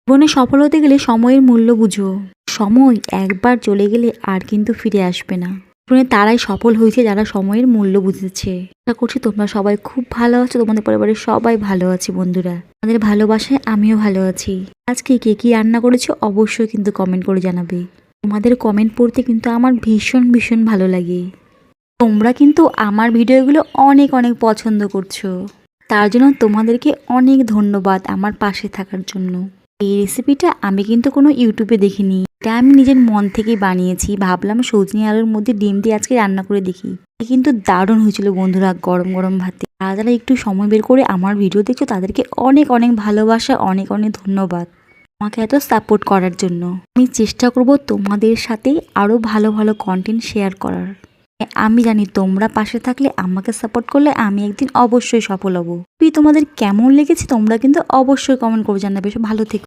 জীবনে সফল হতে গেলে সময়ের মূল্য বুঝো। সময় একবার চলে গেলে আর কিন্তু ফিরে আসবে না। জীবনে তারাই সফল হয়েছে যারা সময়ের মূল্য বুঝেছে। আশা করছি তোমরা সবাই খুব ভালো আছো, তোমাদের পরিবারের সবাই ভালো আছে। বন্ধুরা, আমাদের ভালোবাসায় আমিও ভালো আছি। আজকে কে কি রান্না করেছো অবশ্যই কিন্তু কমেন্ট করে জানাবে। তোমাদের কমেন্ট পড়তে কিন্তু আমার ভীষণ ভীষণ ভালো লাগে। তোমরা কিন্তু আমার ভিডিওগুলো অনেক অনেক পছন্দ করছো, তার জন্য তোমাদেরকে অনেক ধন্যবাদ আমার পাশে থাকার জন্য। এই রেসিপিটা আমি কিন্তু কোনো ইউটিউবে দেখিনি, এটা আমি নিজের মন থেকেই বানিয়েছি। ভাবলাম সজনে আলুর মধ্যে ডিম দিয়ে আজকে রান্না করে দেখি। কিন্তু দারুণ হয়েছিল বন্ধুরা, গরম গরম ভাতে। আর যারা একটু সময় বের করে আমার ভিডিও দেখছো তাদেরকে অনেক অনেক ভালোবাসা, অনেক অনেক ধন্যবাদ আমাকে এত সাপোর্ট করার জন্য। আমি চেষ্টা করব তোমাদের সাথে আরও ভালো ভালো কন্টেন্ট শেয়ার করার। আমি জানি তোমরা পাশে থাকলে, আমাকে সাপোর্ট করলে আমি একদিন অবশ্যই সফল হব। তোমাদের কেমন লেগেছে তোমরা কিন্তু অবশ্যই কমেন্ট করে জানাবে। ভালো থেকো।